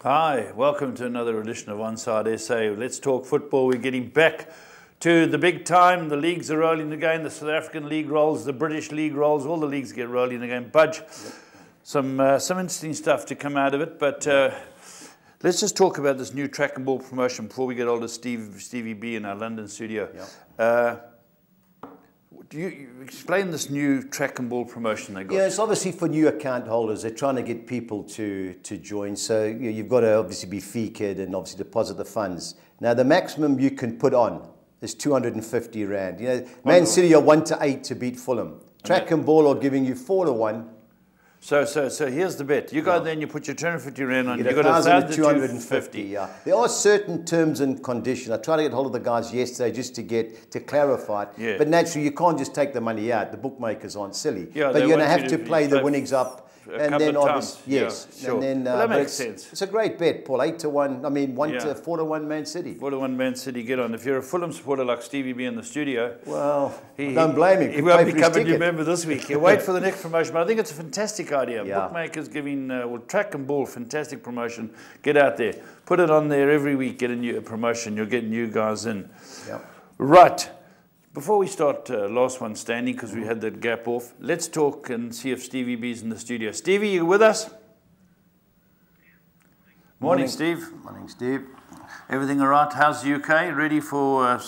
Hi, welcome to another edition of OnSide SA. Let's talk football. We're getting back to the big time. The leagues are rolling again. The South African league rolls, the British league rolls. All the leagues get rolling again. Budge, some interesting stuff to come out of it. But let's just talk about this new track and ball promotion before we get hold of Stevie B in our London studio. Do you explain this new track and ball promotion they got? Yeah, it's obviously for new account holders. They're trying to get people to join. So you've got to obviously be fee-kid and obviously deposit the funds. Now, the maximum you can put on is 250 Rand. You know, Man City are 1-8 to beat Fulham. Track and ball are giving you 4-1. So here's the bet. You go there and you put your 250 Rand on. You got 1,250. Yeah. There are certain terms and conditions. I tried to get hold of the guys yesterday just to clarify it. Yeah. But naturally, you can't just take the money out. The bookmakers aren't silly. Yeah, but you're going to have to play the winnings up. And then obviously, yes, yeah, sure. And then, well, that makes sense. It's a great bet, Paul. 8-1. I mean, 4-1 Man City. 4-1 Man City. Get on. If you're a Fulham supporter like Stevie B in the studio, well, don't blame him. He won't be coming to member this week. He'll wait for the next promotion. But I think it's a fantastic idea. Yeah. Bookmakers giving track and ball, fantastic promotion. Get out there, put it on there every week. Get a new promotion. You'll get new guys in. Yep. Right. Before we start last one standing, because we had that gap off, let's talk and see if Stevie B's in the studio. Stevie, you with us? Morning, Steve. Morning, Steve. Everything all right? How's the UK? Ready for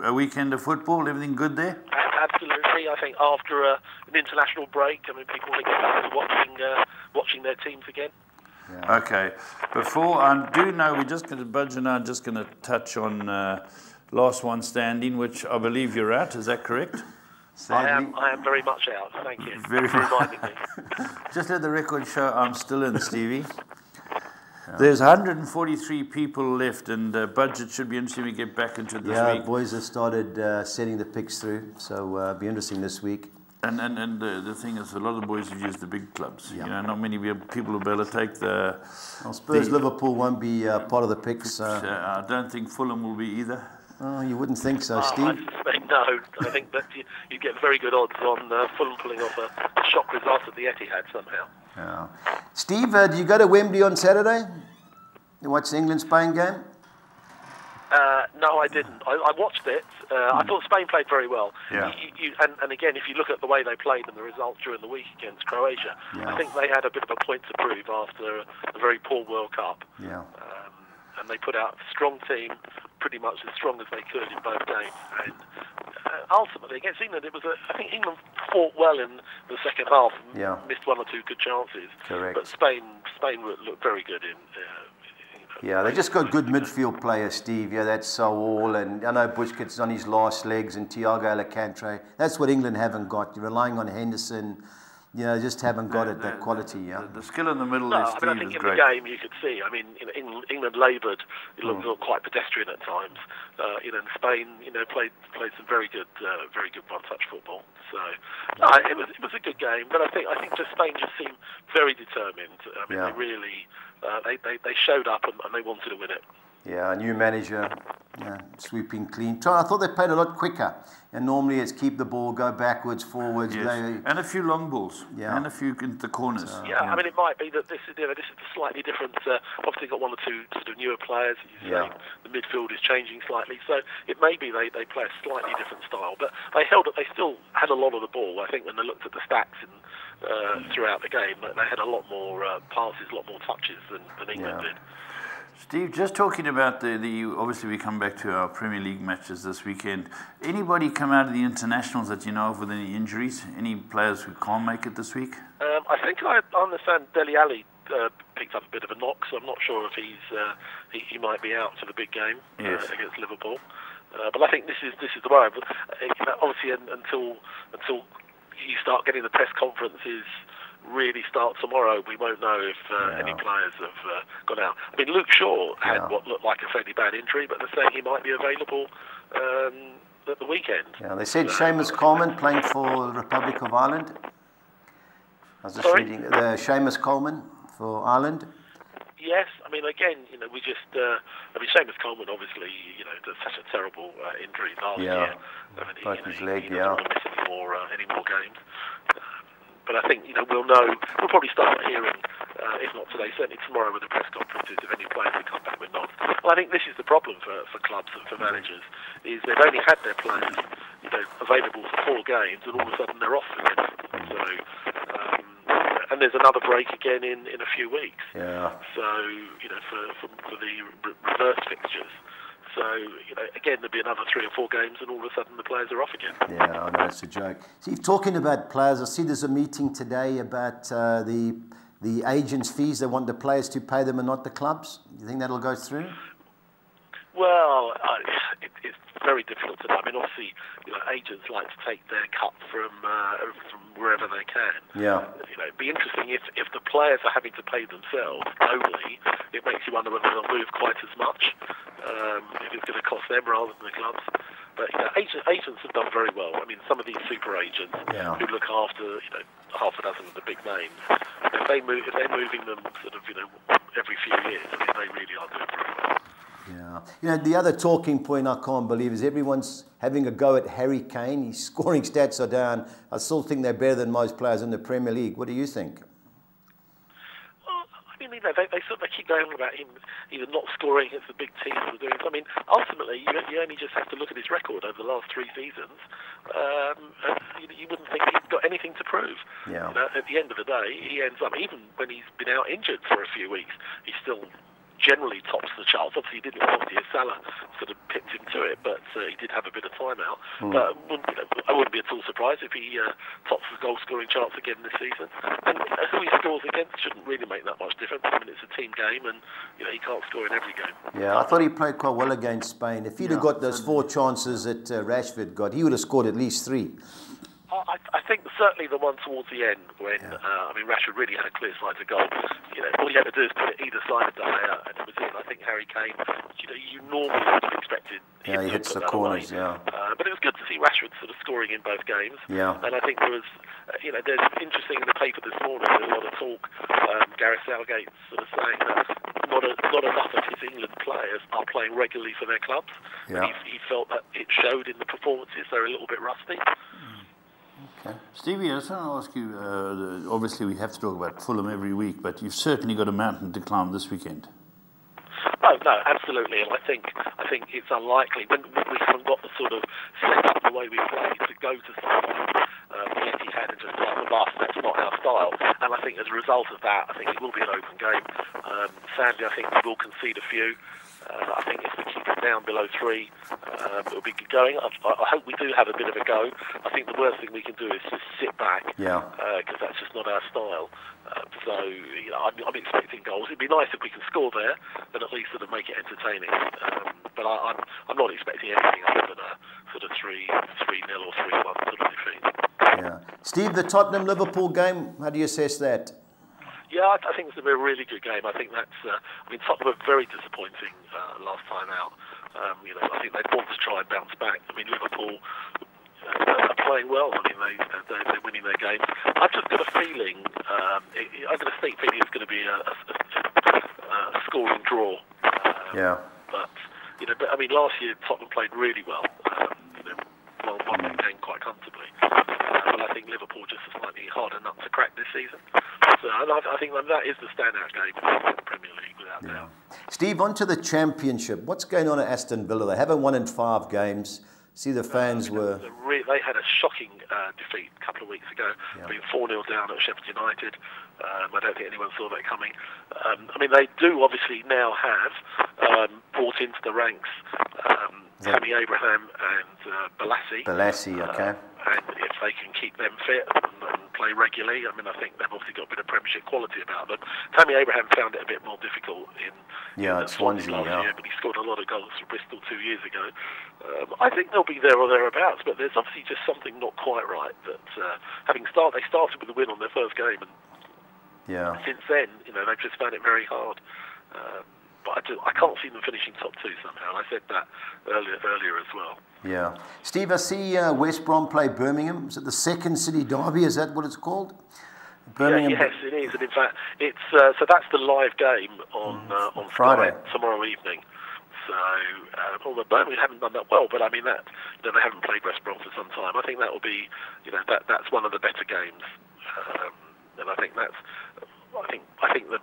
a weekend of football? Everything good there? Absolutely. I think after an international break, I mean, people want to get back to watching their teams again. Yeah. Okay. Before I do know, we're just going to, Budge and I are just going to touch on last one standing, which I believe you're at. Is that correct? Sadly. I am very much out. Thank you for reminding me. Just let the record show I'm still in, Stevie. There's 143 people left, and budget should be interesting. We get back into this week. Yeah, boys have started setting the picks through, so it'll be interesting this week. And the thing is, a lot of the boys have used the big clubs. Yeah. You know, not many people will be able to take the. Well, Spurs, Liverpool won't be part of the picks. I don't think Fulham will be either. Oh, you wouldn't think so, Steve? I suspect no. I think that you get very good odds on Fulham pulling off a shock result at the Etihad somehow. Yeah. Steve, do you go to Wembley on Saturday? You watch the England-Spain game? No, I didn't. I watched it. I thought Spain played very well. Yeah. And again, if you look at the way they played and the results during the week against Croatia, I think they had a bit of a point to prove after a very poor World Cup. Yeah. And they put out a strong team, pretty much as strong as they could in both games. And ultimately, against England, I think England fought well in the second half and missed one or two good chances. Correct. But Spain looked very good in. Yeah, they just got good midfield players, Steve. Yeah, that's Saul, and I know Busquets on his last legs, and Thiago Alcantara. That's what England haven't got. You're relying on Henderson. You know, just haven't got that quality. Yeah, the skill in the middle there, Steve, I think in the game you could see. I mean, England laboured. It looked quite pedestrian at times. And Spain, played some very good one-touch football. So it was a good game. But I think just Spain just seemed very determined. I mean, they really they showed up and they wanted to win it. Yeah, a new manager, sweeping clean. I thought they played a lot quicker. And normally it's keep the ball, go backwards, forwards. Yes. And a few long balls. Yeah. And a few into the corners. I mean, it might be that this is a slightly different. Obviously, got one or two sort of newer players. The midfield is changing slightly, so it may be they play a slightly different style. But they still had a lot of the ball. I think when they looked at the stats throughout the game, they had a lot more passes, a lot more touches than England did. Steve, just talking about the obviously we come back to our Premier League matches this weekend. Anybody come out of the internationals that you know of with any injuries? Any players who can't make it this week? I think I understand Dele Alli picked up a bit of a knock, so I'm not sure if he might be out for the big game against Liverpool. But I think this is the way. Obviously, until you start getting the press conferences really start tomorrow, we won't know if any players have gone out. I mean, Luke Shaw had what looked like a fairly bad injury, but they're saying he might be available at the weekend. Yeah, they said Seamus Coleman playing for the Republic of Ireland. I was just reading Seamus Coleman for Ireland. Yes, I mean, again, we just, Seamus Coleman obviously, had such a terrible injury last year. Broke his leg, he doesn't want to miss any more games. But I think we'll know. We'll probably start hearing if not today, certainly tomorrow with the press conferences, if any players will come back with nods. Well, I think this is the problem for clubs and for managers, is they've only had their players, available for 4 games, and all of a sudden they're off again. So, and there's another break again in a few weeks. Yeah. So, for the reverse fixtures. So, again, there'll be another 3 or 4 games, and all of a sudden the players are off again. Yeah, I know, it's a joke. Steve, talking about players, I see there's a meeting today about the agents' fees. They want the players to pay them and not the clubs. Do you think that'll go through? Well, it's very difficult to know. I mean, obviously, agents like to take their cut from wherever they can. Yeah. It'd be interesting if the players are having to pay themselves only. It makes you wonder whether they'll move quite as much. If it's going to cost them rather than the clubs. But agents have done very well. I mean, some of these super agents who look after half a dozen of the big names, if they're moving them sort of every few years, I mean, they really are doing very well. Yeah. The other talking point I can't believe is everyone's having a go at Harry Kane. His scoring stats are down. I still think they're better than most players in the Premier League. What do you think? Well, I mean, they keep going on about him either not scoring against the big teams or doing. I mean, ultimately, you only just have to look at his record over the last 3 seasons, and you wouldn't think he's got anything to prove. Yeah. At the end of the day, he ends up, even when he's been out injured for a few weeks, he's still generally tops the charts. Obviously, he didn't last year. Salah sort of picked him to it, but he did have a bit of time out. But I wouldn't be at all surprised if he tops the goal-scoring charts again this season. And who he scores against shouldn't really make that much difference. I mean, it's a team game, and he can't score in every game. Yeah, I thought he played quite well against Spain. If he'd have got those 4 chances that Rashford got, he would have scored at least 3. I think certainly the one towards the end when Rashford really had a clear side to goal. All you had to do is put it either side of the player, and it was in. I think Harry Kane, you normally would have expected him he to hits put the that corners. away. Yeah. But it was good to see Rashford sort of scoring in both games. Yeah. And I think there was, there's interesting in the paper this morning. There's a lot of talk. Gareth Southgate sort of saying that not enough of his England players are playing regularly for their clubs. Yeah. He felt that it showed in the performances. They're a little bit rusty. Okay. Stevie, I just want to ask you, obviously we have to talk about Fulham every week, but you've certainly got a mountain to climb this weekend. Oh, no, absolutely. And I think it's unlikely, when we haven't got the sort of set up the way we play, to go to something the Etihad and just start the bus. That's not our style. And I think as a result of that, I think it will be an open game. Sadly, I think we will concede a few. I think if we keep it down below 3, it'll be good going. I hope we do have a bit of a go. I think the worst thing we can do is just sit back, because that's just not our style. I'm expecting goals. It'd be nice if we can score there, and at least sort of make it entertaining. But I'm not expecting anything other than a sort of 3-0 or 3-1 sort of defeat. Yeah. Steve, the Tottenham-Liverpool game, how do you assess that? Yeah, I think it's going to be a really good game. I think that's. Tottenham were very disappointing last time out. I think they want to try and bounce back. I mean, Liverpool are playing well. I mean, they're winning their games. I've just got a feeling. I've got a sneak feeling it's going to be a scoring draw. But I mean, last year Tottenham played really well. Won the game quite comfortably. But I think Liverpool just a slightly harder nut to crack this season. So I think that is the standout game in the Premier League, without doubt. Steve, on to the Championship. What's going on at Aston Villa? They haven't won in 5 games. See, the fans were... They had a shocking defeat a couple of weeks ago, being 4-0 down at Sheffield United. I don't think anyone saw that coming. They do obviously now have brought into the ranks Tammy Abraham and Balassi. Okay. And if they can keep them fit and play regularly, I think they've obviously got a bit of Premiership quality about them. Tammy Abraham found it a bit more difficult in Swansea last year, but he scored a lot of goals for Bristol 2 years ago. I think they'll be there or thereabouts, but there's obviously just something not quite right. That they started with a win on their first game, and since then, they've just found it very hard. But I can't see them finishing top 2 somehow. I said that earlier as well. Yeah. Steve, I see West Brom play Birmingham. Is it the second city derby? Is that what it's called? Birmingham. Yes, it is. And in fact, it's so that's the live game on Friday, tomorrow evening. So, although Birmingham haven't done that well, but they haven't played West Brom for some time. I think that will be, that's one of the better games. And I think that's I think that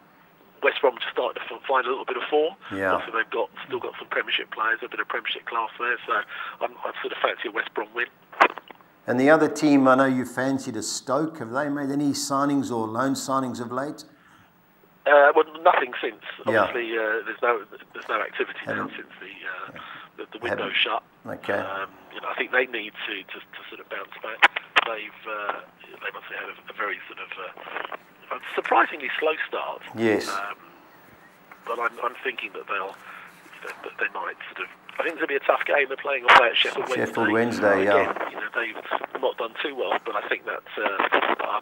West Brom just started to find a little bit of form. Yeah. Also, they've still got some Premiership players, a bit of Premiership class there. So I sort of fancy a West Brom win. And the other team I know you fancied is Stoke. Have they made any signings or loan signings of late? Well, nothing since. Obviously, there's no activity now since the window's shut. Okay. I think they need to sort of bounce back. They must have had a very sort of surprisingly slow start. Yes. But I'm thinking that that they might sort of. I think it's going to be a tough game. They're playing away at Sheffield Wednesday. Sheffield Wednesday, yeah. Again, they've not done too well, but I think that I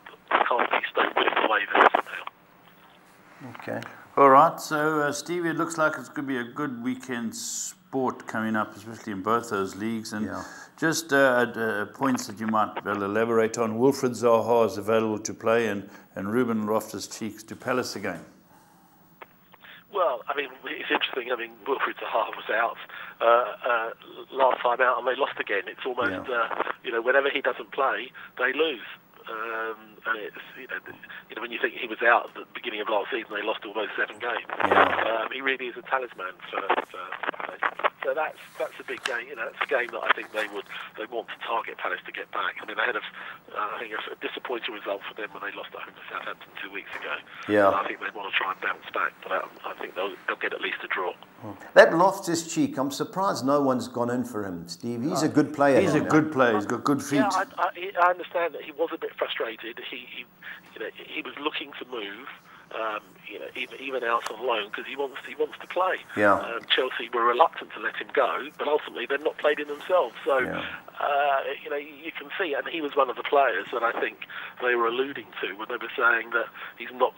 can't see Stoke winning away there somehow. Okay. All right, so Stevie, it looks like it's going to be a good weekend sport coming up, especially in both those leagues. And just points that you might be able to elaborate on. Wilfred Zaha is available to play, and Ruben Loftus-Cheek to Palace again. Well, I mean, it's interesting. I mean, Wilfred Zaha was out last time out, and they lost again. It's almost, whenever he doesn't play, they lose. And it's, when you think he was out at the beginning of last season, they lost almost 7 games. He really is a talisman for so that's a big game. It's a game that I think they want to target Palace to get back. I mean, they had a disappointing result for them when they lost at home to Southampton 2 weeks ago. Yeah. I think they want to try and bounce back, but I think they'll get at least a draw. That Loftus-Cheek, I'm surprised no one's gone in for him, Steve. He's a good player. He's a good player. He's got good feet. Yeah, I understand that he was a bit frustrated. He was looking to move. Even out on loan because he wants to play. Yeah. Chelsea were reluctant to let him go, but ultimately they've not played him themselves. So you can see, and he was one of the players that I think they were alluding to when they were saying that he's not.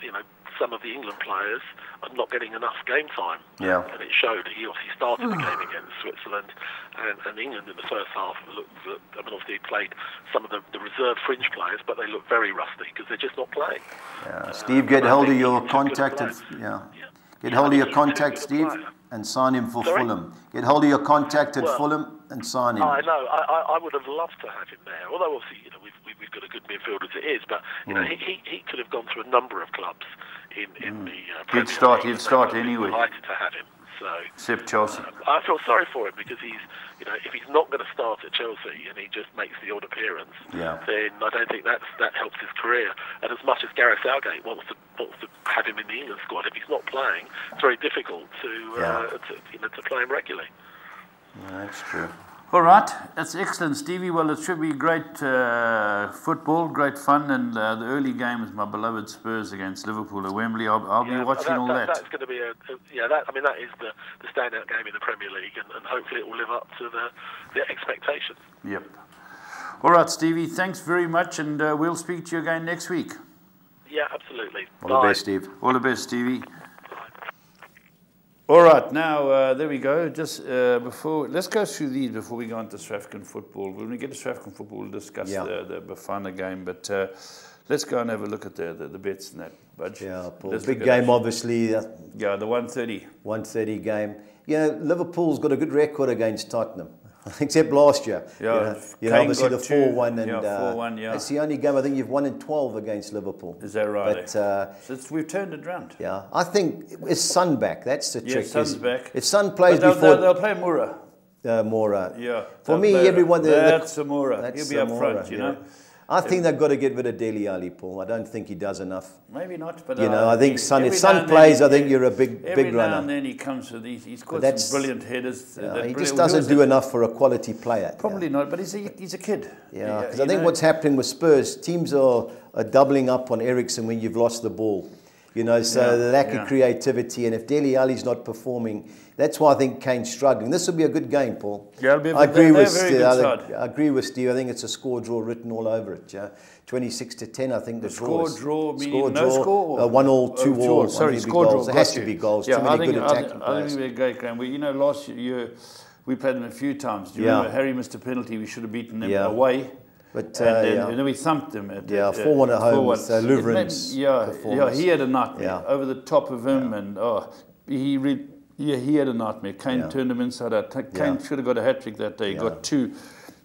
Some of the England players are not getting enough game time. Yeah. And it showed. He obviously started the game against Switzerland, and England in the first half looked. Obviously he played some of the reserve fringe players, but they look very rusty because they're just not playing. Yeah. Steve, get hold of your contact. Get hold of your contact, Steve, and sign him for Fulham. Get hold of your contact at Fulham and sign him. I know. I would have loved to have him there. Although obviously, we've got a good midfield as it is, but he could have gone through a number of clubs in the Premier League. He'd start anyway. Delighted to have him. So, except Chelsea. I feel sorry for him because he's, if he's not going to start at Chelsea and he just makes the odd appearance, then I don't think that helps his career. And as much as Gareth Southgate wants to have him in the England squad, if he's not playing, it's very difficult to play him regularly. Yeah, that's true. All right, that's excellent, Stevie. Well, it should be great football, great fun, and the early game is my beloved Spurs against Liverpool at Wembley. I'll be watching all that. That's going to be that is the standout game in the Premier League, and hopefully it will live up to the expectations. Yep. All right, Stevie. Thanks very much, and we'll speak to you again next week. Yeah, absolutely. All the best, Steve. All the best, Stevie. All right, now there we go. Just let's go through these before we go on to South African football. When we get to South African football, we'll discuss the Bafana game. But let's go and have a look at the bets and that. Budge. Yeah, Paul. Big game, obviously. The 1:30. 1:30 game. Liverpool's got a good record against Tottenham. Except last year. Obviously the 4-1 and 4-1, it's the only game I think you've won in 12 against Liverpool. Is that right? But so we've turned it around. Yeah, I think it's Son back. That's the trick. Son's back. If Son plays before, they'll play Moura. Moura. Yeah. For me, everyone that's Moura. He'll be up front. You know. I think they've got to get rid of Dele Alli, Paul. I don't think he does enough. Maybe not, but I think Son. If Son plays, I think you're a big runner. Every now and then he comes with these. He's got some brilliant headers. He just doesn't do enough for a quality player. Probably not, but he's a kid. Yeah, because I think what's happening with Spurs, teams are doubling up on Eriksen when you've lost the ball. So the lack of creativity, and if Dele Alli's not performing, that's why I think Kane's struggling. This will be a good game, Paul. Yeah, I agree with Steve. I agree with Steve. I think it's a score draw written all over it. 26-10, I think the draw. Score draw, no score. 1-1, 2-1. Sorry, score draw. There has to be goals. Too many good attacking players. I think we're a great game. Last year we played them a few times. Do you remember Harry missed a penalty? We should have beaten them away. But and then we thumped them. 4-1 at home with Lovren's performance. He had a nightmare over the top of him, and he had a nightmare. Kane turned him inside out. Kane should have got a hat trick that day. He got two.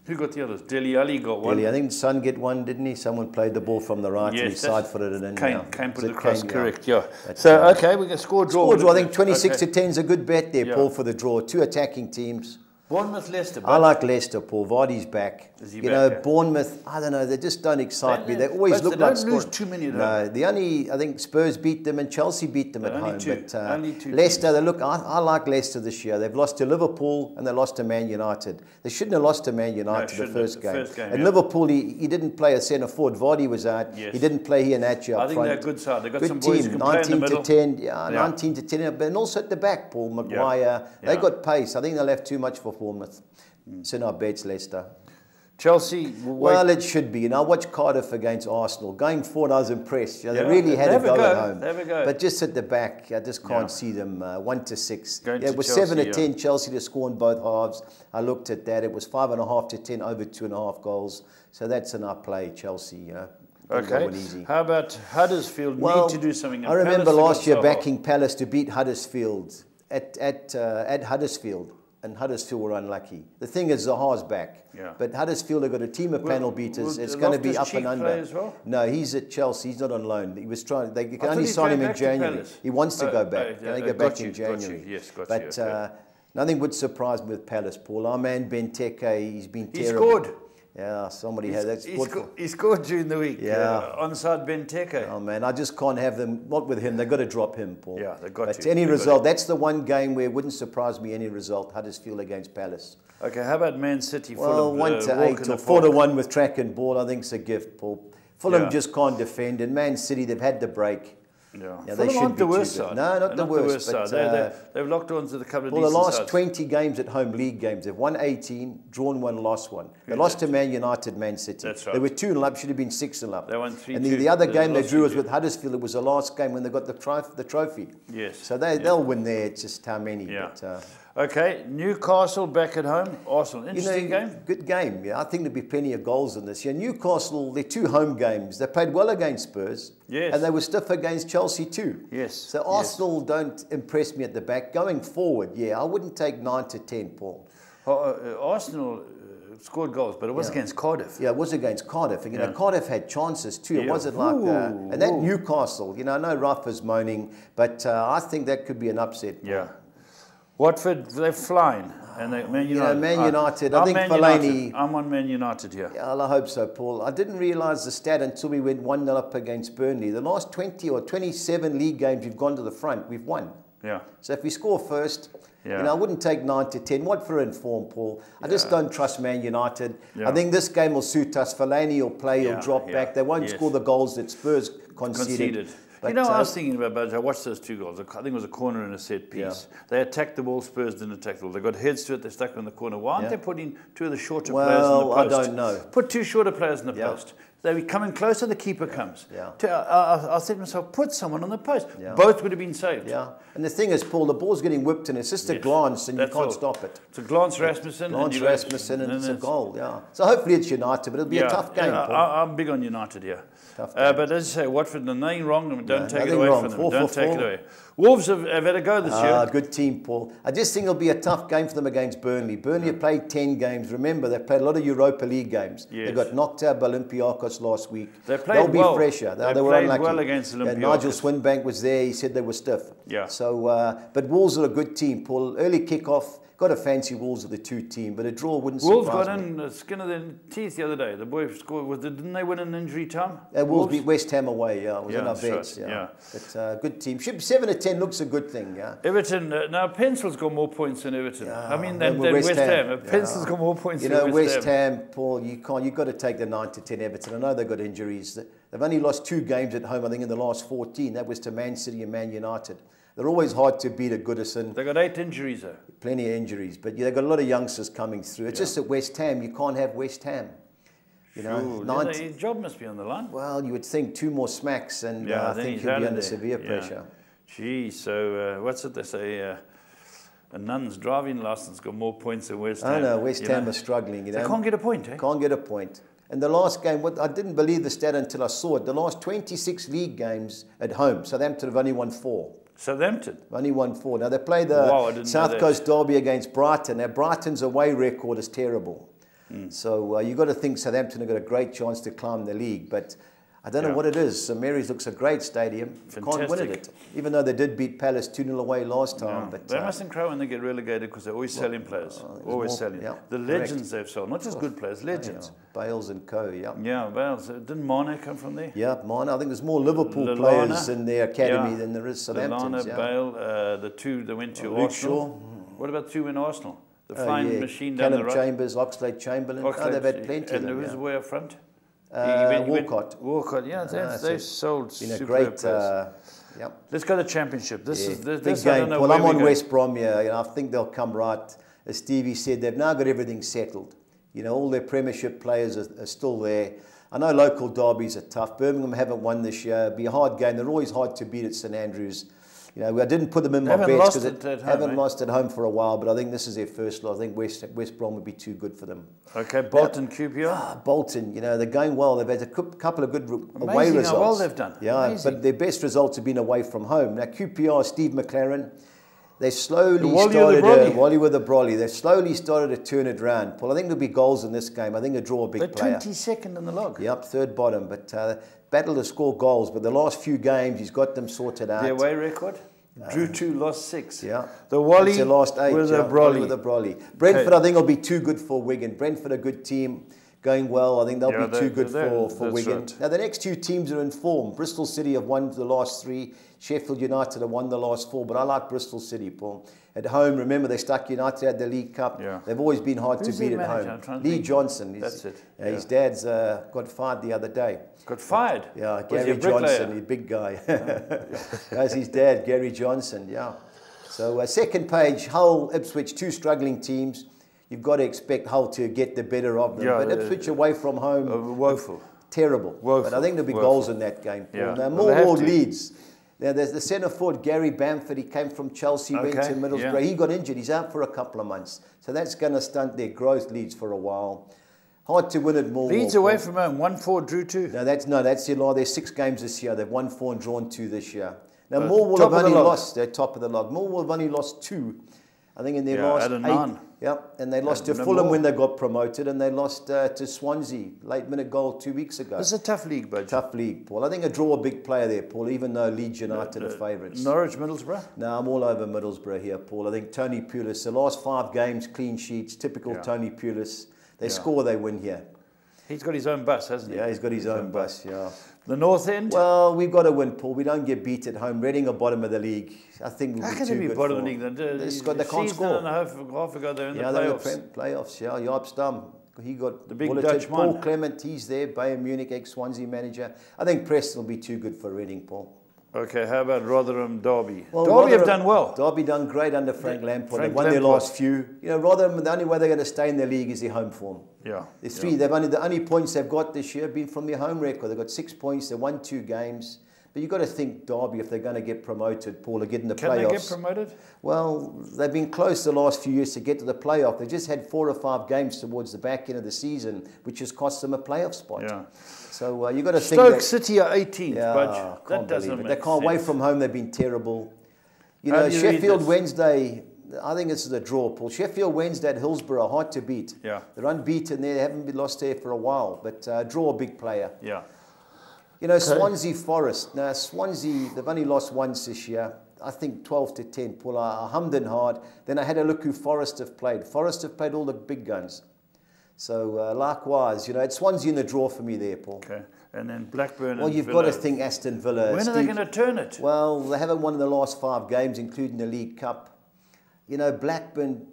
Who got the others? Dele Alli got one. I think Son get one, didn't he? Someone played the ball from the right and he side-footed it in. Kane put it across, Kane? correct, yeah. But, So, okay, we can score draw. Score draw, I think 26 to 10 is a good bet there, Paul, for the draw. Two attacking teams. Bournemouth, Leicester. I like Leicester, Paul. Vardy's back. Is he you back, know, Bournemouth, I don't know, they just don't excite me. They always look like scoring. They don't lose too many. No, the only, I think Spurs beat them and Chelsea beat them at home. But only two Leicester, they look, I like Leicester this year. They've lost to Liverpool and they lost to Man United. They shouldn't have lost to Man United the first game. And Liverpool, he didn't play a centre forward. Vardy was out. Yes. He didn't play here and at you up I think front. they're a good side. They've got good some boys team, who can play in the middle. 19 to 10, 19 to 10. But also at the back, Paul, Maguire. They got pace. I think they left too much for Bournemouth. It's in our bets, Leicester. Chelsea, well, it should be. You know, I watched Cardiff against Arsenal. Going forward, I was impressed. You know, they really had a go at home. But just at the back, I just can't see them 1 to 6. It was Chelsea, 7 to 10. Chelsea to score in both halves. I looked at that. It was 5.5 to 10 over 2.5 goals. So that's in our play, Chelsea. You know. Okay. How about Huddersfield? Need to do something. I remember last year backing Palace to beat Huddersfield at Huddersfield. And Huddersfield were unlucky. The thing is, Zaha's back. But Huddersfield have got a team of panel beaters. It's going to be up and under. As well? No, he's at Chelsea. He's not on loan. He was trying. They can only sign him in January. He wants to go back. Can they go back in January? Yes, got but you. Nothing would surprise me with Palace, Paul. Our man Benteke, he's been terrible. He scored. Yeah, somebody had that. He scored during the week. Yeah. OnSide Benteke. Oh, man, I just can't have them. Not with him. They've got to drop him, Paul. Yeah, they've got to. But any result, that's the one game where it wouldn't surprise me any result, Huddersfield against Palace. Okay, how about Man City? Well, 1 to 8 or 4 to 1 with track and ball, I think it's a gift, Paul. Fulham just can't defend. And Man City, they've had the break. Yeah, they should be the worst side. No, not the worst side. They've locked on to the couple of decent sides. the last 20 games at home, league games, they've won 18, drawn 1, lost 1. They lost to Man United, Man City. That's right. They were 2-0 up, should have been 6-0 up. They won 3-2. And the other game they drew was with Huddersfield. It was the last game when they got the trophy. Yes. So they'll win there. It's just how many. Yeah. But, okay, Newcastle back at home. Arsenal, interesting game. Good game. Yeah, I think there'll be plenty of goals in this. Yeah, Newcastle, they're 2 home games. They played well against Spurs. Yes. And they were stiff against Chelsea too. Yes. So Arsenal don't impress me at the back. Going forward, I wouldn't take 9 to 10, Paul. Arsenal scored goals, but it was against Cardiff. Yeah, it was against Cardiff. And, Cardiff had chances too. It wasn't like and that Newcastle, I know Rafa's moaning, but I think that could be an upset. Yeah. Watford, they're flying. And Man United. Man United. I think Fellaini. I'm on Man United here. Yeah, I hope so, Paul. I didn't realise the stat until we went 1-0 up against Burnley. The last 20 or 27 league games we've gone to the front, we've won. Yeah. So if we score first, I wouldn't take 9 to 10. Watford in form, Paul. I just don't trust Man United. I think this game will suit us. Fellaini will play, he'll drop back. They won't score the goals that Spurs conceded. But, I was thinking about I watched those 2 goals. I think it was a corner and a set piece. They attacked the ball, Spurs didn't attack the ball. They got heads to it, they stuck in the corner. Why aren't they putting 2 of the shorter players in the post? I don't know. Put 2 shorter players in the post. They come in closer, the keeper comes. I said to myself, put someone on the post. Both would have been saved. Yeah. And the thing is, Paul, the ball's getting whipped and it's just a glance and you can't stop it. It's a glance Rasmussen. And it's a goal, So hopefully it's United, but it'll be a tough game, Paul. I'm big on United here. But as you say, Watford, nothing wrong. Don't take it away from them. Don't take it away. Wolves have had a go this year. Good team, Paul. I just think it'll be a tough game for them against Burnley. Burnley have played 10 games. Remember, they played a lot of Europa League games. They got knocked out by Olympiacos last week. They'll be fresher. They were unlucky. Well against Olympiacos. Nigel Swinbank was there. He said they were stiff. So, but Wolves are a good team, Paul. Early kickoff. Got a fancy Wolves of the 2 team, but a draw wouldn't surprise me. Wolves got in the skin of their teeth the other day. The boy scored. Didn't they win in injury time? Wolves beat West Ham away. It was in our bets. But good team. 7 to 10 looks a good thing. Everton. Now Pencil's got more points than Everton. Than West Ham. Pencil's got more points. than West Ham, Paul. You've got to take the 9 to 10 Everton. I know they've got injuries. They've only lost 2 games at home. I think in the last 14. That was to Man City and Man United. They're always hard to beat at Goodison. They've got 8 injuries, though. Plenty of injuries. But they've got a lot of youngsters coming through. It's just at West Ham. You can't have West Ham. The job must be on the line. Well, you would think 2 more smacks and I think he'll be under severe pressure. Gee, so what's it they say? A nun's driving license got more points than West Ham. I know, West Ham are struggling. They can't get a point, eh? Can't get a point. And the last game, I didn't believe the stat until I saw it. The last 26 league games at home, Southampton have only won 4. Southampton? Only won 4. Now, they play the South Coast Derby against Brighton. Now, Brighton's away record is terrible. So you've got to think Southampton have got a great chance to climb the league, but I don't know what it is. St Mary's looks a great stadium. Can't win it. Even though they did beat Palace 2-0 away last time. But they mustn't cry when they get relegated because they're always selling players. Always selling. The legends they've sold, not just good players, legends. Bales and co, Yeah, Bales. Didn't Mane come from there? Yeah, Mane. I think there's more Liverpool players in their academy than there is Southampton's. Bale, the two that went to Arsenal. What about two in Arsenal? The flying machine down the right. Chambers, Oxlade-Chamberlain. They've had plenty of them. And who's way up front? Walcott. Walcott, they've sold been a great. Let's go to the Championship. This is big game. Well, I'm on West Brom here. I think they'll come right. As Stevie said, they've now got everything settled. All their Premiership players are still there. I know local derbies are tough. Birmingham haven't won this year. It'll be a hard game. They're always hard to beat at St Andrews. I didn't put them in my bets because they haven't lost at home for a while, but I think this is their first loss. I think West Brom would be too good for them. Okay, Bolton, QPR? Bolton, they're going well. They've had a couple of good away results. How well they've done. Yeah, but their best results have been away from home. Now, QPR, Steve McLaren, they slowly started... Wally with the Brolly. They slowly started to turn it around. Paul, I think there'll be goals in this game. I think they'll draw a big player. They're 22nd in the log. Yep, third bottom, but... battle to score goals, but the last few games he's got them sorted out. The away record? Drew 2, lost 6. Yeah. The Wally the last 8 with a Brolly. Brentford, I think, will be too good for Wigan. Brentford, a good team, going well. I think they'll be too good for Wigan. Right. Now, the next 2 teams are in form. Bristol City have won the last 3. Sheffield United have won the last 4, but I like Bristol City, Paul. At home, remember, they stuck United at the League Cup. Yeah. They've always been hard to beat at home. Lee Johnson. That's it. His dad's got fired the other day. Got fired? Yeah, Gary Johnson, the big guy. That's his dad, Gary Johnson, So second page, Hull, Ipswich, 2 struggling teams. You've got to expect Hull to get the better of them. But Ipswich away from home, woeful. Terrible. Woeful. But I think there'll be goals in that game, Paul. Now, more Leeds. Now, there's the centre forward, Gary Bamford. He came from Chelsea, went to Middlesbrough. He got injured. He's out for a couple of months. So that's going to stunt their growth, Leeds, for a while. Hard to win at Millwall. Leeds away from home, 1-4, drew 2. No, that's their lie. There's 6 games this year. They've won 4 and drawn 2 this year. Now, Millwall have only lost. They're top of the log. Millwall have only lost 2. I think in their last 8. And they lost to Fulham when they got promoted, and they lost to Swansea, late-minute goal 2 weeks ago. It's a tough league, Budge. Tough league, Paul. I think I draw a big player there, Paul, even though Leeds United are favourites. Norwich, Middlesbrough? No, I'm all over Middlesbrough here, Paul. I think Tony Pulis, the last 5 games, clean sheets, typical Tony Pulis. They score, they win here. He's got his own bus, hasn't he? Yeah, he's got his own bus, The North End? Well, we've got to win, Paul. We don't get beat at home. Reading are bottom of the league. I think we'll be too good. How can they be bottom of the league? They can't score. And a half ago, they're in the playoffs. They're in the playoffs, Jaap Stam. He got the big Dutch man. Paul Clement, he's there. Bayern Munich, ex-Swansea manager. I think Preston will be too good for Reading, Paul. Okay, how about Rotherham, Derby? Well, Derby have done well. Derby done great under Frank Lampard. They've won their last few. Rotherham, the only way they're going to stay in the league is their home form. There's 3. The only points they've got this year have been from their home record. They've got 6 points. They won 2 games. But you've got to think Derby, if they're going to get promoted, Paul, or get in the playoffs. Can they get promoted? Well, they've been close the last few years to get to the playoff. They just had 4 or 5 games towards the back end of the season, which has cost them a playoff spot. So you've got to think Stoke City are 18th, Budge. That doesn't make sense. They can't away from home. They've been terrible. Sheffield Wednesday, I think this is a draw, Paul. Sheffield Wednesday at Hillsborough, hard to beat. They're unbeaten there. They haven't been lost there for a while. But draw a big player. Swansea Forest. Now, Swansea, they've only lost once this year. I think 12-10, Paul. I hummed and hard. Then I had a look who Forest have played. Forest have played all the big guns. So, likewise, it's Swansea in the draw for me there, Paul. Okay. And then Blackburn and Villa. Got to think Aston Villa. When are they going to turn it? Well, they haven't won in the last 5 games, including the League Cup. Blackburn,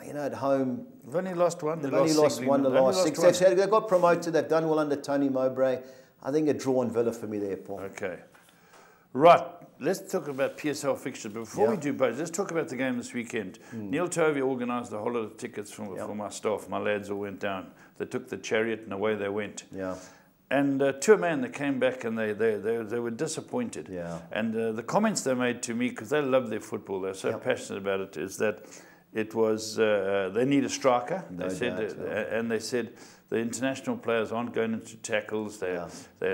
at home. They've only lost 1. They've only lost 1 the last 6. They got promoted. They've done well under Tony Mowbray. I think a draw in Villa for me there, Paul. Okay. Right. Let's talk about PSL fixtures. But before we do, Budge, let's talk about the game this weekend. Neil Tovey organised a whole lot of tickets for my staff. My lads all went down. They took the chariot and away they went. And to a man, they came back and they were disappointed. And the comments they made to me, because they love their football, they're so passionate about it, is that it was they need a striker. They said the international players aren't going into tackles. They're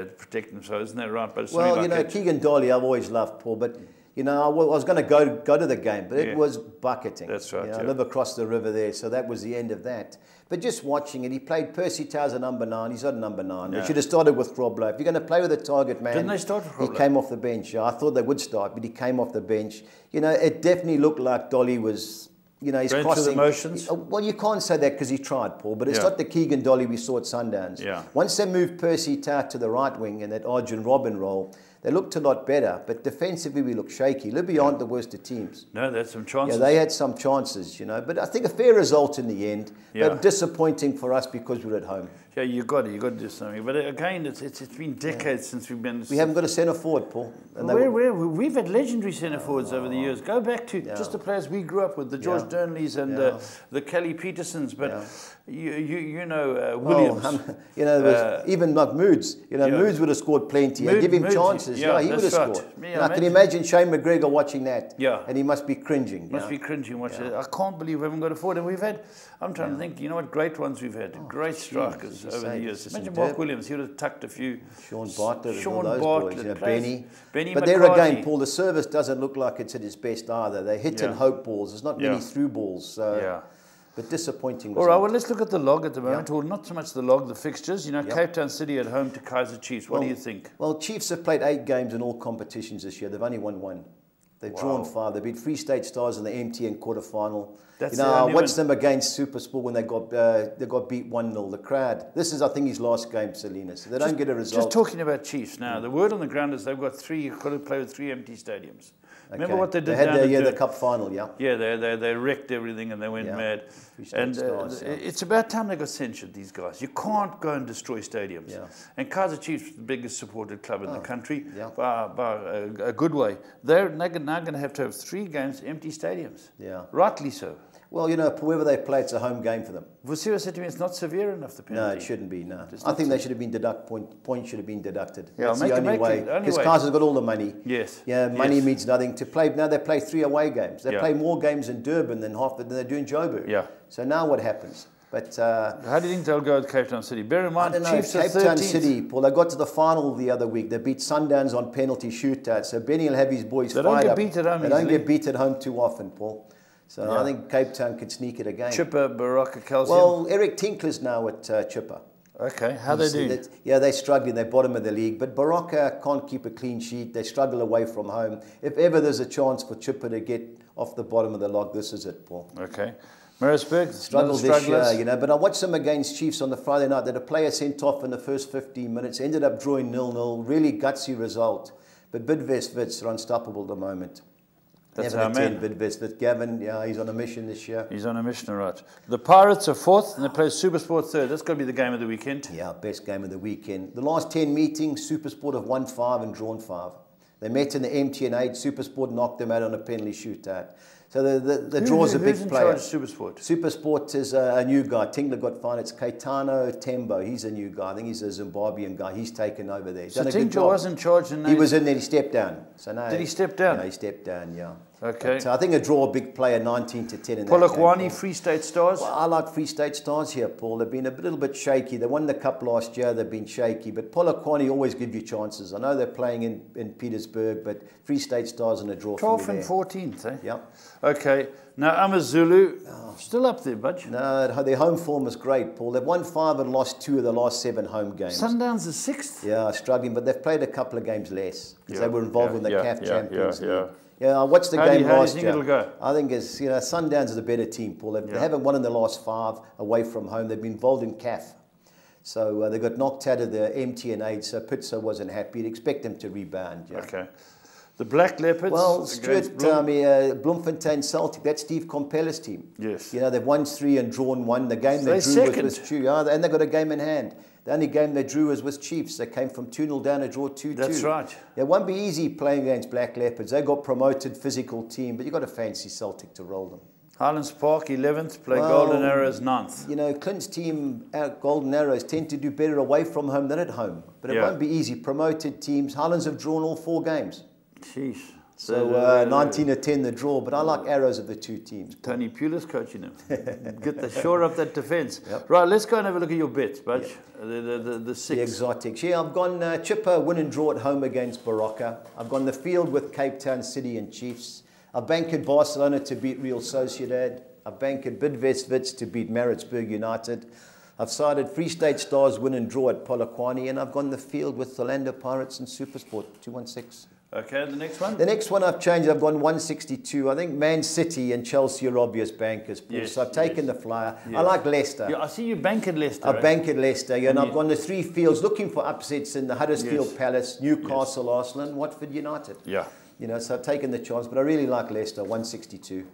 protecting themselves. Isn't that right? But Keegan Dolly, I've always loved, Paul, but You know, I was going to go to the game, but it was bucketing. That's right. You know, I live across the river there, so that was the end of that. But just watching it, he played Percy Towers at number 9. He's at number 9. They should have started with Grobler. If you're going to play with a target man, didn't they start with Grobler? He came off the bench. Yeah, I thought they would start, but he came off the bench. You know, it definitely looked like Dolly was, you know, he's going crossing through the motions. Well, you can't say that because he tried, Paul. But it's not the Keegan Dolly we saw at Sundowns. Yeah. Once they moved Percy Tau to the right wing in that Arjun Robin role, they looked a lot better, but defensively we looked shaky. Libby aren't the worst of teams. No, that's some chances. Yeah, they had some chances, you know, but I think a fair result in the end, but disappointing for us because we're at home. Yeah, you got to do something. But again, it's been decades since we've been. We haven't got a centre forward, Paul. We've had legendary centre forwards over the years. Go back to just the players we grew up with, the George Durnleys and the Kelly Petersons. But you know Williams. You know, even like Moods. You know, Moods would have scored plenty. Give him chances. Yeah, he would have scored. I can imagine Shane McGregor watching that. Yeah, and he must be cringing. Must be cringing watching it. I can't believe we haven't got a forward. And we've had. I'm trying to think. You know what great ones we've had. Great strikers over the years. Imagine Mark Williams. He would have tucked a few. Sean Bartlett. All those boys. You know, Benny. Benny. But there again, Paul, the service doesn't look like it's at its best either. They hit and hope balls. There's not many through balls. So. But disappointing. All right, well, let's look at the log at the moment. Well, not so much the log, the fixtures. You know, Cape Town City at home to Kaizer Chiefs. What do you think? Well, Chiefs have played 8 games in all competitions this year. They've only won 1. They've drawn 5. They beat Free State Stars in the MTN quarterfinal. That's I watched them against Supersport when they got beat 1-0. The crowd. This is, I think, his last game, Salinas. So they don't get a result. Just talking about Chiefs now. The word on the ground is they've got 3. You've got to play with 3 empty stadiums. Remember what they did down there? Yeah, the cup final, Yeah, they wrecked everything and they went mad. And it's about time they got censured, these guys. You can't go and destroy stadiums. Yeah. And Kaizer Chiefs, the biggest supported club in the country, by a good way. They're now going to have 3 games, empty stadiums. Yeah. Rightly so. Well, you know, whoever they play, it's a home game for them. Vusira said to me, it's not severe enough, the penalty. No, it shouldn't be, no. I think they should have been points should have been deducted. Yeah, that's the only way. Because Kaiser's got all the money. Yes. Yeah, money means nothing to play. Now they play 3 away games. They play more games in Durban than they do in Joburg. Yeah. So now what happens? But how do you think they'll go with Cape Town City? Bear in mind, Chiefs are 13th. Cape Town City, Paul, they got to the final the other week. They beat Sundowns on penalty shootout. So Benny will have his boys fired up. They don't get beat at home. They don't get beat at home too often, Paul. So I think Cape Town could sneak it again. Chipper, Baraka, Calcium. Well, Eric Tinkler's now at Chipper. Okay, how they doing? They're struggling. They're bottom of the league. But Baraka can't keep a clean sheet. They struggle away from home. If ever there's a chance for Chipper to get off the bottom of the log, this is it, Paul. Okay. Maritzburg, struggled this year, you know. But I watched them against Chiefs on the Friday night. They had a player sent off in the first 15 minutes. Ended up drawing 0-0. Really gutsy result. But Bidvest Wits are unstoppable at the moment. That's our man. Bidvest. Gavin, he's on a mission this year. He's on a mission, right. The Pirates are 4th and they play Supersport 3rd. That's got to be the game of the weekend. Yeah, best game of the weekend. The last 10 meetings, Supersport have won 5 and drawn 5. They met in the MTN 8. Supersport knocked them out on a penalty shootout. So the draw's a big player. Who's in charge of Supersport? Supersport is a new guy. Tingler got fined. It's Caetano Tembo. He's a new guy. I think he's a Zimbabwean guy. He's taken over there. So Tingler was in charge and he was in there. He stepped down. So no. Did he step down? Yeah, he stepped down. Yeah. Okay. So I think a draw, a big player, 19-10 in Polokwane, Free State Stars? Well, I like Free State Stars here, Paul. They've been a little bit shaky. They won the cup last year. They've been shaky. But Polokwane always give you chances. I know they're playing in Petersburg, but Free State Stars in a draw 12th and 14th, eh? Yep. Okay. Now, AmaZulu, still up there, Budge? No, their home form is great, Paul. They've won 5 and lost 2 of the last 7 home games. Sundowns is 6th? Yeah, struggling, but they've played a couple of games less because they were involved in the CAF Champions League. Yeah. Yeah, I watched the game last year. How do you think it'll go? I think it's, Sundowns is a better team, Paul. They haven't won in the last 5 away from home. They've been involved in CAF. So they got knocked out of the MTN 8, so Pitso wasn't happy. You'd expect them to rebound. Yeah. Okay. The Black Leopards. Well, Stuart, Bloemfontein Celtic, that's Steve Compella's team. Yes. They've won 3 and drawn 1. The game they drew was Chiefs. And they've got a game in hand. The only game they drew was with Chiefs. They came from 2-0 down to draw 2-2. That's right. It won't be easy playing against Black Leopards. They got promoted, physical team, but you've got to fancy Celtic to roll them. Highlands Park, 11th, play Golden Arrows, 9th. Clint's team, Golden Arrows, tend to do better away from home than at home. But it won't be easy. Promoted teams. Highlands have drawn all 4 games. Jeez. So 19-10 the draw, but I like arrows of the two teams. Tony Pulis coaching him. Shore up that defence. Yep. Right, let's go and have a look at your bets, Budge. The six. The exotics. Yeah, I've gone Chipper win and draw at home against Barocca. I've gone the field with Cape Town City and Chiefs. I've banked Barcelona to beat Real Sociedad. I've banked Bidvest to beat Maritzburg United. I've sided Free State Stars win and draw at Polokwane, and I've gone the field with Orlando Pirates and Supersport 216. Okay, the next one? The next one I've changed. I've gone 162. I think Man City and Chelsea are obvious bankers. Yes, so I've taken the flyer. Yes. I like Leicester. Yeah, I see you banked Leicester. I've banked Leicester, and I've gone the three fields looking for upsets in the Huddersfield Palace, Newcastle, Arsenal, and Watford United. Yeah. You know, so I've taken the chance, but I really like Leicester, 162.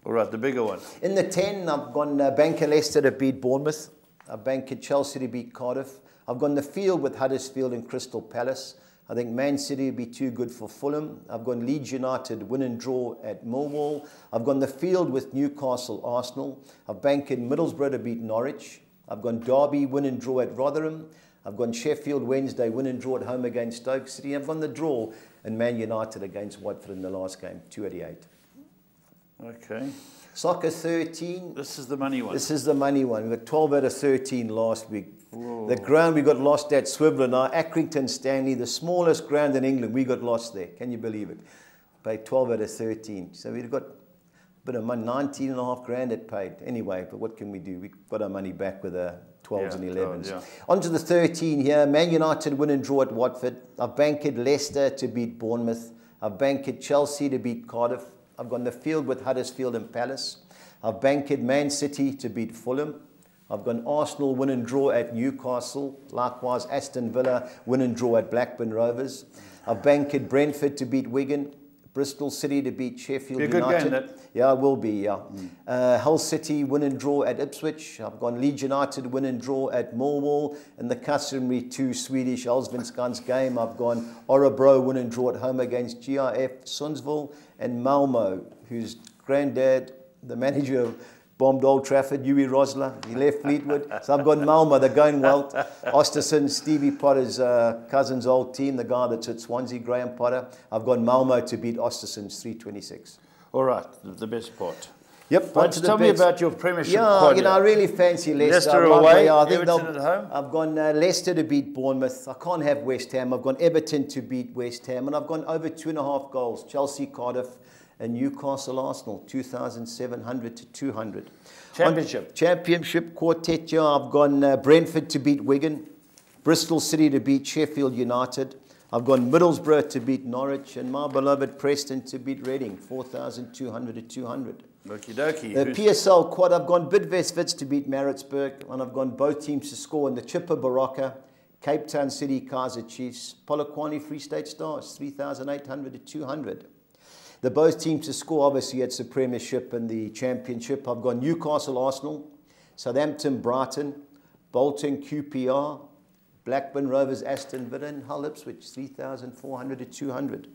All right, the bigger one. In the 10, I've gone banker Leicester to beat Bournemouth. I've banked Chelsea to beat Cardiff. I've gone the field with Huddersfield and Crystal Palace. I think Man City will be too good for Fulham. I've gone Leeds United win and draw at Millwall. I've gone the field with Newcastle Arsenal. I've banked Middlesbrough to beat Norwich. I've gone Derby win and draw at Rotherham. I've gone Sheffield Wednesday win and draw at home against Stoke City. I've gone the draw and Man United against Watford in the last game, 288. Okay. Soccer 13. This is the money one. This is the money one. We got 12 out of 13 last week. Whoa. The ground we got lost at Swiveller, Accrington Stanley, the smallest ground in England, we got lost there. Can you believe it? Paid 12 out of 13. So we've got a bit of money, 19.5 grand it paid. Anyway, but what can we do? We got our money back with the 12s and 11s. Yeah. On to the 13 here. Man United win and draw at Watford. I've banked Leicester to beat Bournemouth. I've banked Chelsea to beat Cardiff. I've gone the field with Huddersfield and Palace. I've banked Man City to beat Fulham. I've gone Arsenal win and draw at Newcastle. Likewise, Aston Villa win and draw at Blackburn Rovers. I've banked Brentford to beat Wigan. Bristol City to beat Sheffield United. Be a good game, that. Yeah, it will be, yeah. Hull City win and draw at Ipswich. I've gone Leeds United win and draw at Millwall. In the customary two Swedish Allsvenskans game, I've gone Örebro win and draw at home against GIF Sundsvall. And Malmo, whose granddad, the manager of bombed Old Trafford, Huey Rosler. He left Fleetwood. So I've got Malmo, they're going well. Osterson, Stevie Potter's cousin's old team, the guy that's at Swansea, Graham Potter. I've got Malmo to beat Osterson's 326. All right, the best part. Yep. But tell me about your Premiership quad. You know, I really fancy Leicester. Leicester away, I think Everton at home. I've gone Leicester to beat Bournemouth. I can't have West Ham. I've gone Everton to beat West Ham. And I've gone over 2.5 goals. Chelsea, Cardiff, and Newcastle Arsenal, 2,700 to 200. Championship quartet, yeah, I've gone Brentford to beat Wigan, Bristol City to beat Sheffield United. I've gone Middlesbrough to beat Norwich, and my beloved Preston to beat Reading, 4,200 to 200. Okie dokie. The PSL quad, I've gone Bidvest to beat Maritzburg, and I've gone both teams to score in the Chipper Barocca, Cape Town City Kaiser Chiefs, Polokwane Free State Stars, 3,800 to 200. The both teams to score, obviously, it's the Premiership and the Championship. I've gone Newcastle Arsenal, Southampton Brighton, Bolton QPR, Blackburn Rovers Aston Villa, and Hull Ipswich, 3,400 to 200.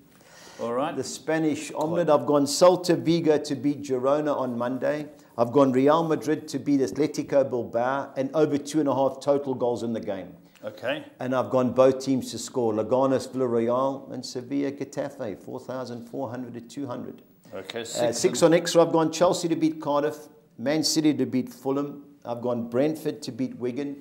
All right. The Spanish omelette, I've gone Celta Vigo to beat Girona on Monday. I've gone Real Madrid to beat Atletico Bilbao, and over 2.5 total goals in the game. Okay. And I've gone both teams to score, Leganes Villarreal and Sevilla Getafe, 4,400 to 200. Okay, 6 on extra, I've gone Chelsea to beat Cardiff, Man City to beat Fulham. I've gone Brentford to beat Wigan,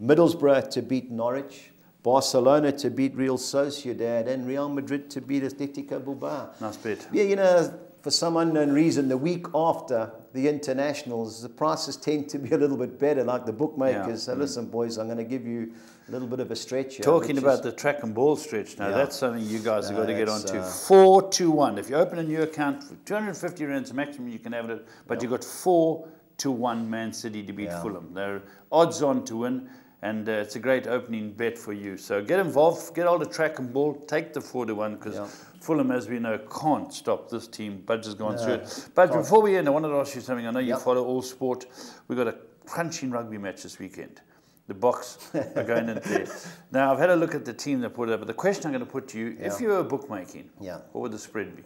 Middlesbrough to beat Norwich, Barcelona to beat Real Sociedad, and Real Madrid to beat Atletico Bilbao. Nice bet. Yeah, you know, for some unknown reason, the week after the internationals, the prices tend to be a little bit better, like the bookmakers say, listen, boys, I'm going to give you a little bit of a stretch here. Talking about the track and ball stretch now, that's something you guys have got to get on to. 4-1. If you open a new account, for 250 rands maximum you can have it, but you've got 4-1 Man City to beat Fulham. They're odds on to win, and it's a great opening bet for you. So get involved, get all the track and ball, take the 4-1, because Fulham, as we know, can't stop this team. Budge has gone through it. But before we end, I wanted to ask you something. I know you follow all sport. We've got a crunching rugby match this weekend. The Box are going in there. Now, I've had a look at the team that put it up, but the question I'm going to put to you, if you were bookmaking, what would the spread be?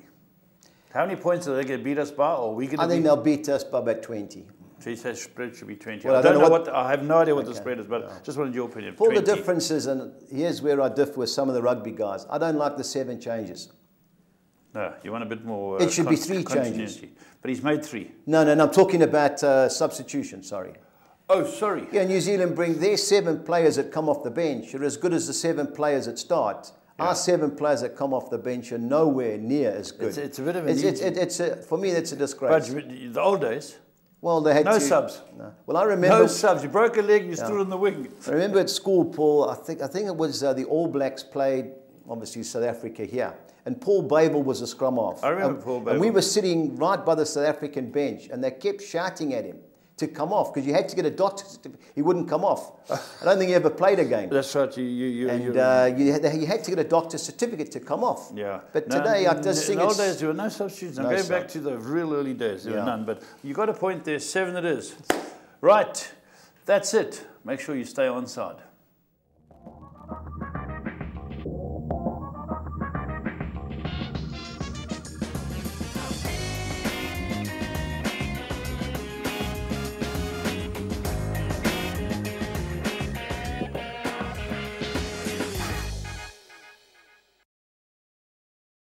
How many points are they going to beat us by? Or are we going to I think they'll beat us by about 20. So you say spread should be 20. Well, I don't know what I have no idea what the spread is, but just wanted your opinion. For the differences, and here's where I differ with some of the rugby guys. I don't like the 7 changes. No, you want a bit more. It should be 3 changes. But he's made 3. No, I'm talking about substitution, sorry. Oh, sorry. Yeah, New Zealand bring their 7 players that come off the bench are as good as the 7 players that start. Yeah. Our 7 players that come off the bench are nowhere near as good. It's a bit of a for me, that's a disgrace. But the old days, well, they had no subs. No. Well, I remember no subs. You broke a leg, you stood on the wing. I remember at school, Paul. I think it was the All Blacks played, obviously South Africa here, and Paul Babel was a scrum half. I remember Paul Babel. And we were sitting right by the South African bench, and they kept shouting at him to come off because you had to get a doctor certificate. He wouldn't come off. I don't think he ever played a game. That's right. You had to get a doctor's certificate to come off. Yeah. But today I just think in old days there were no substitutes. I'm going back to the real early days. There were none. But you got a point there. 7 it is. Right. That's it. Make sure you stay on side.